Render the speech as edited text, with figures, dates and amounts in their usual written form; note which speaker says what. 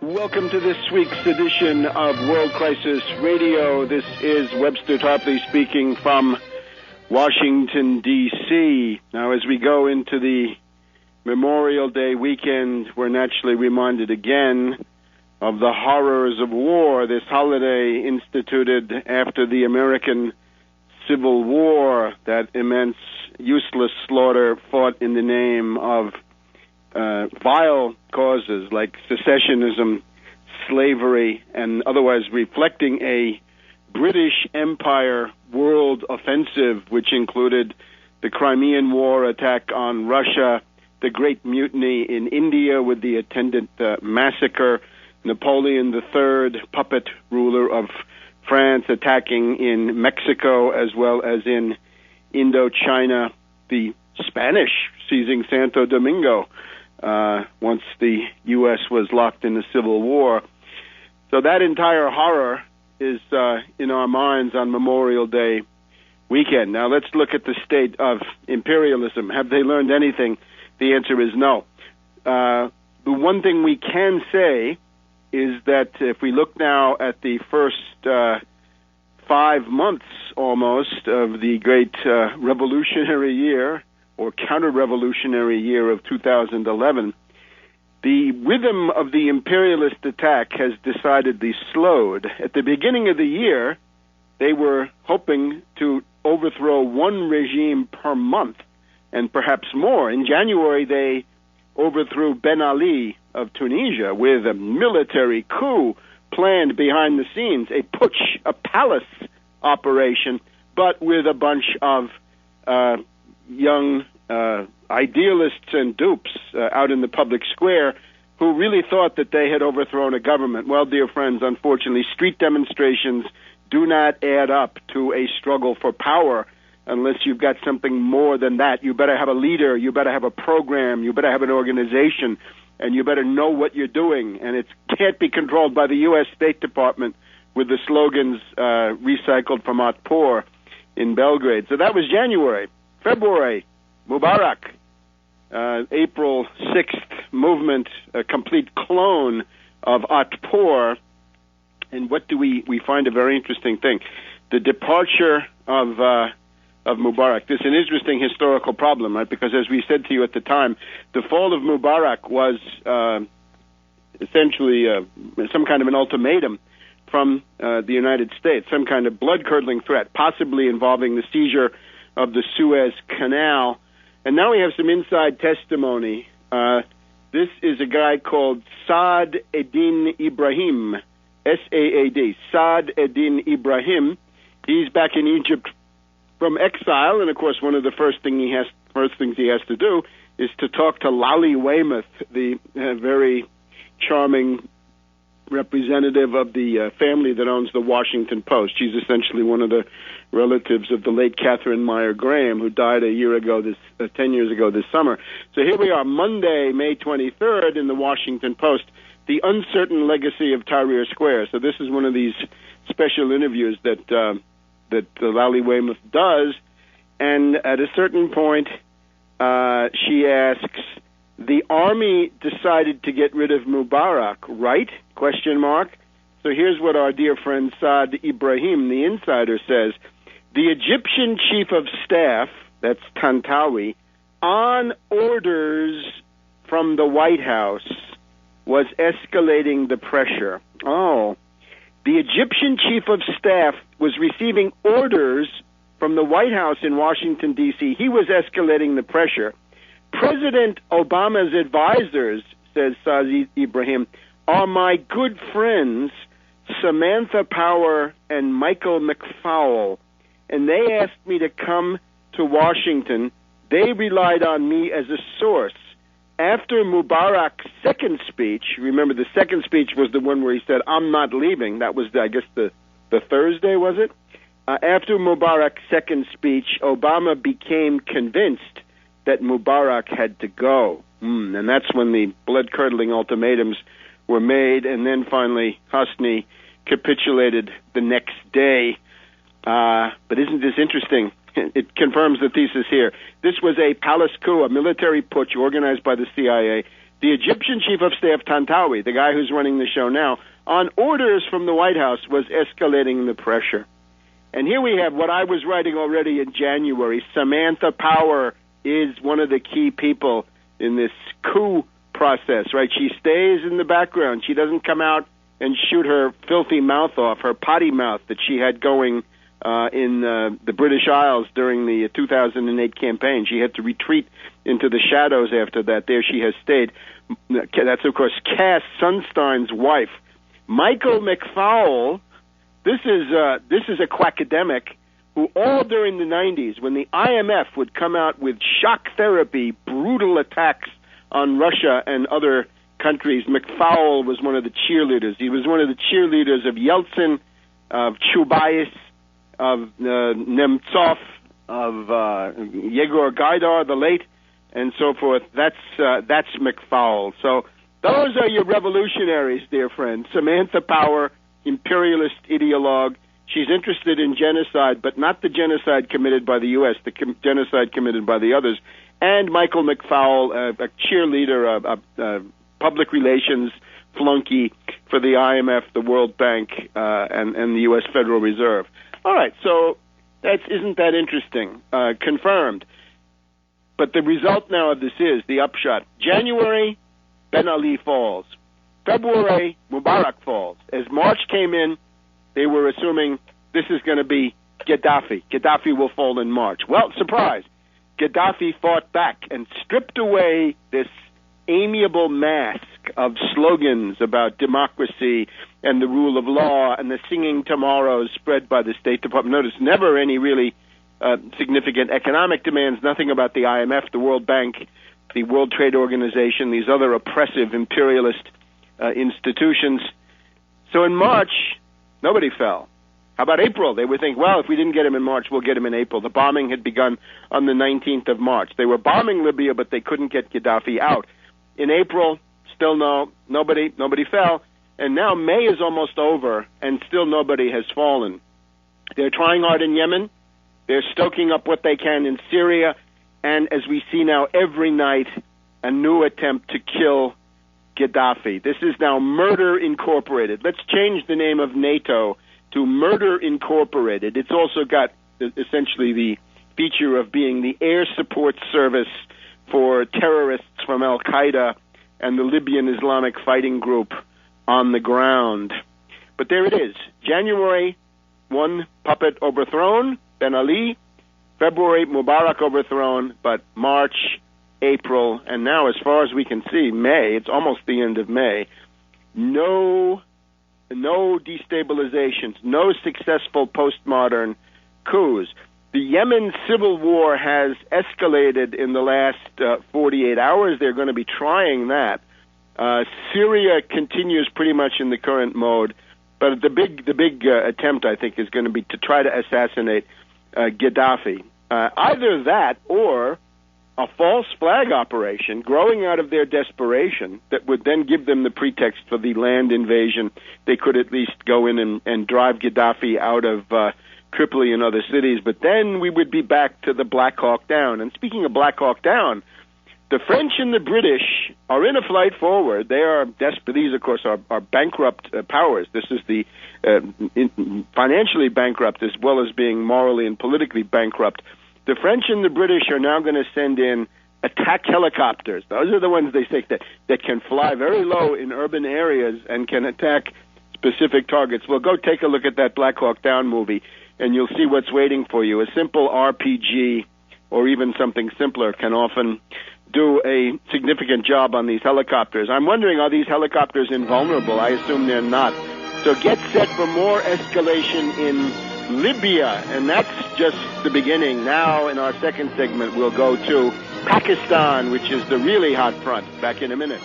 Speaker 1: Welcome to this week's edition of World Crisis Radio. This is Webster Tarpley speaking from Washington, D.C. Now, as we go into the Memorial Day weekend, we're naturally reminded again of the horrors of war, this holiday instituted after the American Civil War, that immense, useless slaughter fought in the name of vile causes like secessionism, slavery, and otherwise reflecting a British Empire world offensive, which included the Crimean War attack on Russia, the Great Mutiny in India with the attendant massacre, Napoleon III, puppet ruler of France, attacking in Mexico as well as in Indochina, the Spanish seizing Santo Domingo once the U.S. was locked in the Civil War. So that entire horror is in our minds on Memorial Day weekend. Now let's look at the state of imperialism. Have they learned anything? The answer is no. The one thing we can say is that if we look now at the first 5 months almost of the great revolutionary year or counter-revolutionary year of 2011, the rhythm of the imperialist attack has decidedly slowed. At the beginning of the year, they were hoping to overthrow one regime per month, and perhaps more. In January, they overthrew Ben Ali of Tunisia with a military coup planned behind the scenes, a putsch, a palace operation, but with a bunch of young idealists and dupes out in the public square who really thought that they had overthrown a government. Well, dear friends, unfortunately, street demonstrations do not add up to a struggle for power unless you've got something more than that. You better have a leader, you better have a program, you better have an organization, and you better know what you're doing. And it can't be controlled by the U.S. State Department with the slogans recycled from Atpor in Belgrade. So that was January. February, Mubarak. April 6th movement, a complete clone of Atpor. And what do we find a very interesting thing? The departure of Mubarak. This is an interesting historical problem, right? Because as we said to you at the time, the fall of Mubarak was essentially some kind of an ultimatum from the United States, some kind of blood-curdling threat, possibly involving the seizure of the Suez Canal. And now we have some inside testimony. This is a guy called Saad Eddin Ibrahim, S-A-A-D, Saad Eddin Ibrahim. He's back in Egypt from exile, and of course one of the first things he has to do is to talk to Lally Weymouth, the very charming representative of the family that owns the Washington Post. She's essentially one of the relatives of the late Catherine Meyer Graham, who died 10 years ago this summer. So here we are, Monday, May 23rd, in the Washington Post, the uncertain legacy of Tahrir Square. So this is one of these special interviews that Lally Weymouth does, and at a certain point, she asks, the army decided to get rid of Mubarak, right? ? So here's what our dear friend Saad Ibrahim, the insider, says. The Egyptian chief of staff, that's Tantawi, on orders from the White House, was escalating the pressure. Oh, the Egyptian chief of staff was receiving orders from the White House in Washington, D.C. He was escalating the pressure. President Obama's advisors, says Saad Ibrahim, are my good friends Samantha Power and Michael McFaul, and they asked me to come to Washington. They relied on me as a source. After Mubarak's second speech, remember the second speech was the one where he said, I'm not leaving. That was, I guess, the Thursday, was it? After Mubarak's second speech, Obama became convinced that Mubarak had to go. And that's when the blood-curdling ultimatums were made, and then finally Hosni capitulated the next day. But isn't this interesting? It confirms the thesis here. This was a palace coup, a military putsch organized by the CIA the Egyptian Chief of Staff, Tantawi, the guy who's running the show now, on orders from the White House, was escalating the pressure. And here we have what I was writing already in January. Samantha Power is one of the key people in this coup process, right? She stays in the background. She doesn't come out and shoot her filthy mouth off, her potty mouth that she had going in the British Isles during the 2008 campaign. She had to retreat into the shadows after that. There she has stayed. That's, of course, Cass Sunstein's wife. Michael McFaul, this is a quackademic who all during the 90s, when the IMF would come out with shock therapy, brutal attacks on Russia and other countries, McFaul was one of the cheerleaders. He was one of the cheerleaders of Yeltsin, of Chubais, of Nemtsov, of Yegor Gaidar, the late, and so forth. That's McFaul. So those are your revolutionaries, dear friend. Samantha Power, imperialist ideologue. She's interested in genocide, but not the genocide committed by the U.S., the genocide committed by the others. And Michael McFaul, a cheerleader, a public relations flunky for the IMF, the World Bank, and the U.S. Federal Reserve. All right, so isn't that interesting? Confirmed. But the result now of this is, the upshot, January, Ben Ali falls. February, Mubarak falls. As March came in, they were assuming this is going to be Gaddafi. Gaddafi will fall in March. Well, surprise. Gaddafi fought back and stripped away this amiable mask of slogans about democracy and the rule of law and the singing tomorrows spread by the State Department. Notice never any really significant economic demands, nothing about the IMF, the World Bank, the World Trade Organization, these other oppressive imperialist institutions. So in March, nobody fell. How about April? They would think, well, if we didn't get him in March, we'll get him in April. The bombing had begun on the 19th of March. They were bombing Libya, but they couldn't get Gaddafi out. In April, still nobody fell. And now May is almost over, and still nobody has fallen. They're trying hard in Yemen. They're stoking up what they can in Syria. And as we see now, every night, a new attempt to kill Gaddafi. This is now Murder Incorporated. Let's change the name of NATO to Murder Incorporated. It's also got essentially the feature of being the air support service for terrorists from Al-Qaeda and the Libyan Islamic Fighting Group on the ground. But there it is. January, one puppet overthrown, Ben Ali. February, Mubarak overthrown. But March, April, and now as far as we can see, May, it's almost the end of May, no destabilizations, no successful postmodern coups. The Yemen civil war has escalated in the last 48 hours. They're going to be trying that. Syria continues pretty much in the current mode, but the big attempt, I think, is going to be to try to assassinate Gaddafi. Either that or a false flag operation growing out of their desperation that would then give them the pretext for the land invasion. They could at least go in and drive Gaddafi out of Tripoli and other cities, but then we would be back to the Black Hawk Down. And speaking of Black Hawk Down, the French and the British are in a flight forward. They are desperate. These, of course, are bankrupt powers. This is the financially bankrupt as well as being morally and politically bankrupt. The French and the British are now going to send in attack helicopters. Those are the ones they say that can fly very low in urban areas and can attack specific targets. Well, go take a look at that Black Hawk Down movie, and you'll see what's waiting for you. A simple RPG or even something simpler can often do a significant job on these helicopters. I'm wondering, are these helicopters invulnerable? I assume they're not. So get set for more escalation in Libya, and that's just the beginning. Now, in our second segment, we'll go to Pakistan, which is the really hot front. Back in a minute.